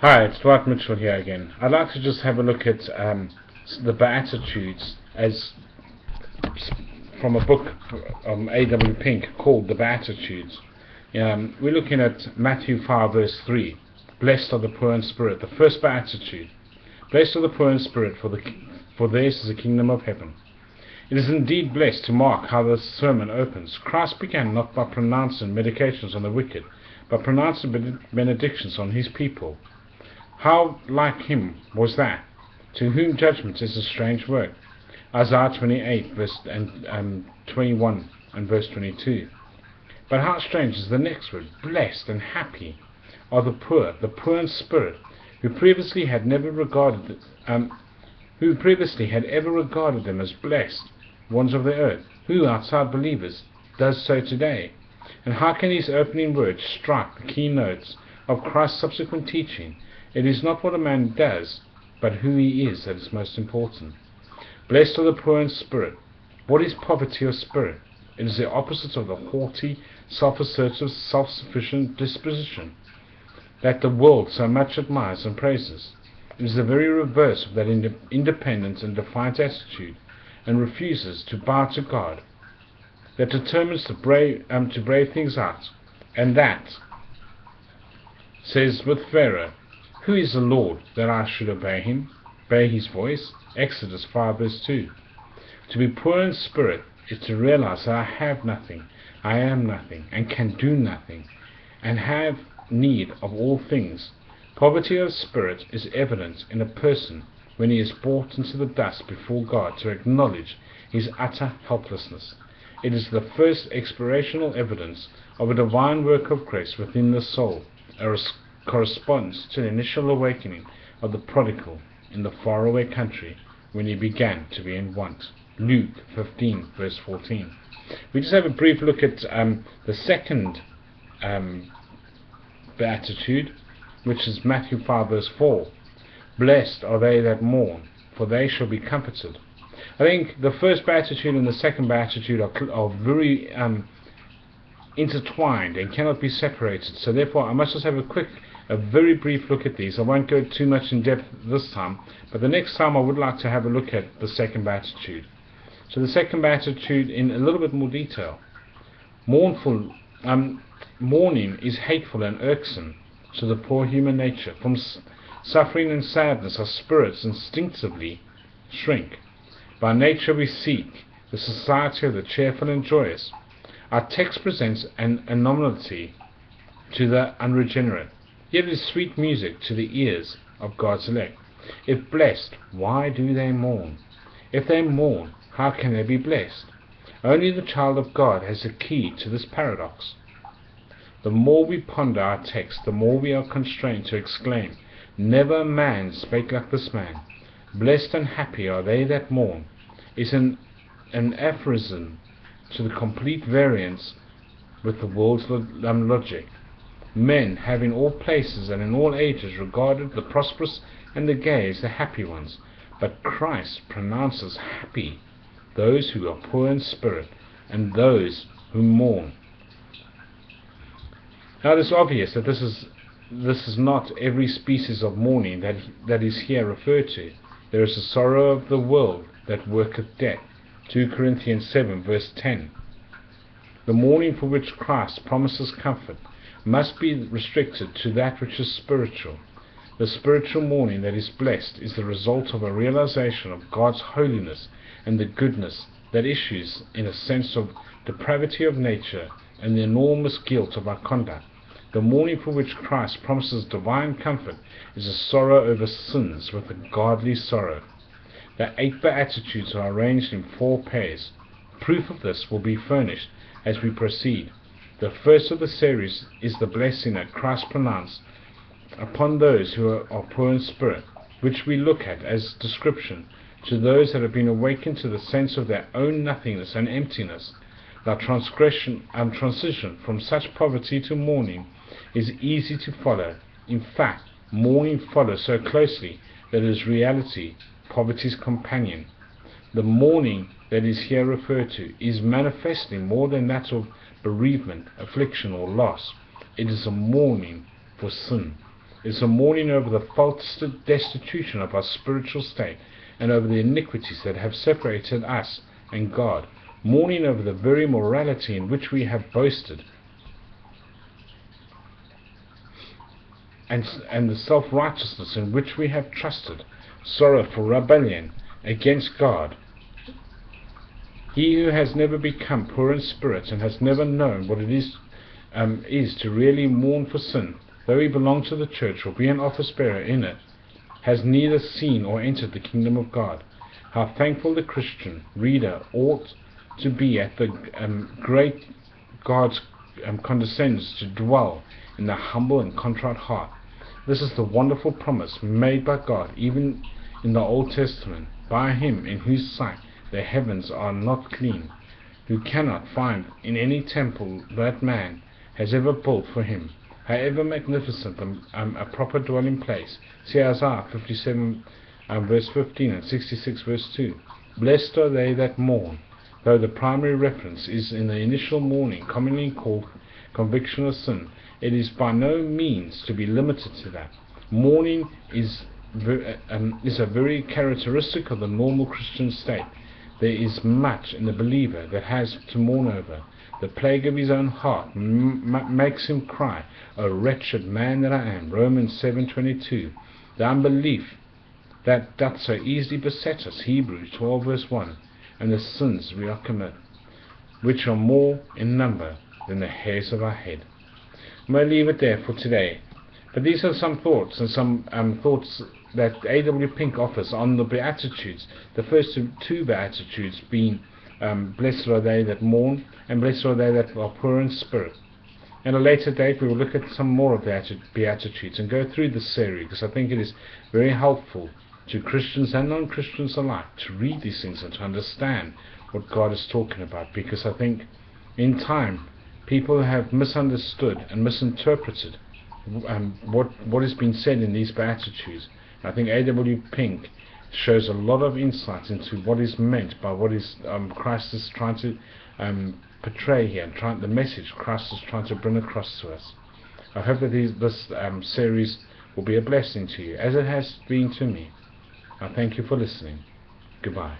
Hi, it's Dwight Mitchell here again. I'd like to just have a look at the Beatitudes as from a book A.W. Pink called The Beatitudes. We're looking at Matthew 5 verse 3. Blessed are the poor in spirit. The first Beatitude. Blessed are the poor in spirit, for theirs is the kingdom of heaven. It is indeed blessed to mark how the sermon opens. Christ began not by pronouncing medications on the wicked, but pronouncing benedictions on his people. How like him was that, to whom judgment is a strange word? Isaiah 28 verse 21 and verse 22. But how strange is the next word? Blessed and happy are the poor in spirit, who previously had ever regarded them as blessed ones of the earth, who outside believers does so today. And how can these opening words strike the key notes of Christ's subsequent teaching? It is not what a man does, but who he is that is most important. Blessed are the poor in spirit. What is poverty of spirit? It is the opposite of the haughty, self-assertive, self-sufficient disposition that the world so much admires and praises. It is the very reverse of that independent and defiant attitude, and refuses to bow to God, that determines to brave things out, and that says with Pharaoh, "Who is the Lord that I should obey him, obey his voice?" Exodus 5 verse 2. To be poor in spirit is to realize that I have nothing, I am nothing, and can do nothing, and have need of all things. Poverty of spirit is evident in a person when he is brought into the dust before God to acknowledge his utter helplessness. It is the first experiential evidence of a divine work of grace within the soul, corresponds to the initial awakening of the prodigal in the faraway country when he began to be in want. Luke 15 verse 14. We just have a brief look at the second Beatitude, which is Matthew 5 verse 4. Blessed are they that mourn, for they shall be comforted. I think the first Beatitude and the second Beatitude are very intertwined and cannot be separated, so therefore I must just have a very brief look at these. I won't go too much in depth this time, but the next time I would like to have a look at the second Beatitude. So the second Beatitude in a little bit more detail. Mourning is hateful and irksome to the poor human nature. From suffering and sadness our spirits instinctively shrink. By nature we seek the society of the cheerful and joyous. Our text presents an anomaly to the unregenerate, yet it is sweet music to the ears of God's elect. If blessed, why do they mourn? If they mourn, how can they be blessed? Only the child of God has the key to this paradox. The more we ponder our text, the more we are constrained to exclaim, "Never a man spake like this man." Blessed and happy are they that mourn is an aphorism to the complete variance with the world's logic. Men have in all places and in all ages regarded the prosperous and the gay as the happy ones, but Christ pronounces happy those who are poor in spirit and those who mourn. Now it is obvious that this is not every species of mourning that is here referred to. There is the sorrow of the world that worketh death. 2 Corinthians 7 verse 10. The mourning for which Christ promises comfort must be restricted to that which is spiritual. The spiritual mourning that is blessed is the result of a realization of God's holiness and the goodness that issues in a sense of depravity of nature and the enormous guilt of our conduct. The mourning for which Christ promises divine comfort is a sorrow over sins with a godly sorrow. The 8 Beatitudes are arranged in 4 pairs. Proof of this will be furnished as we proceed. The first of the series is the blessing that Christ pronounced upon those who are poor in spirit, which we look at as description to those that have been awakened to the sense of their own nothingness and emptiness. The transition from such poverty to mourning is easy to follow. In fact, mourning follows so closely that it is reality, poverty's companion. The mourning that is here referred to is manifestly more than that of bereavement, affliction, or loss. It is a mourning for sin. It's a mourning over the false destitution of our spiritual state, and over the iniquities that have separated us and God, mourning over the very morality in which we have boasted, and the self-righteousness in which we have trusted, sorrow for rebellion against God. He who has never become poor in spirit and has never known what it is to really mourn for sin, though he belong to the church or be an office bearer in it, has neither seen or entered the kingdom of God. How thankful the Christian reader ought to be at the great God condescends to dwell in the humble and contrite heart. This is the wonderful promise made by God, even in the Old Testament, by Him in whose sight the heavens are not clean, who cannot find in any temple that man has ever built for Him, however magnificent a proper dwelling place. See Isaiah 57 verse 15 and 66 verse 2. Blessed are they that mourn, though the primary reference is in the initial mourning, commonly called conviction of sin. It is by no means to be limited to that. Mourning is a very characteristic of the normal Christian state. There is much in the believer that has to mourn over. The plague of his own heart makes him cry, "O wretched man that I am," Romans 7:22. The unbelief that doth so easily beset us, Hebrews 12 verse 1, and the sins we commit, which are more in number than the hairs of our head. I'm going to leave it there for today. But these are some thoughts, and some thoughts that A.W. Pink offers on the Beatitudes. The first two Beatitudes being blessed are they that mourn, and blessed are they that are poor in spirit. At a later date we will look at some more of the Beatitudes and go through this series, because I think it is very helpful to Christians and non-Christians alike to read these things and to understand what God is talking about, because I think in time people have misunderstood and misinterpreted what has been said in these Beatitudes. I think A.W. Pink shows a lot of insight into what is meant by what is Christ is trying to portray here, and the message Christ is trying to bring across to us. I hope that this series will be a blessing to you, as it has been to me. I thank you for listening. Goodbye.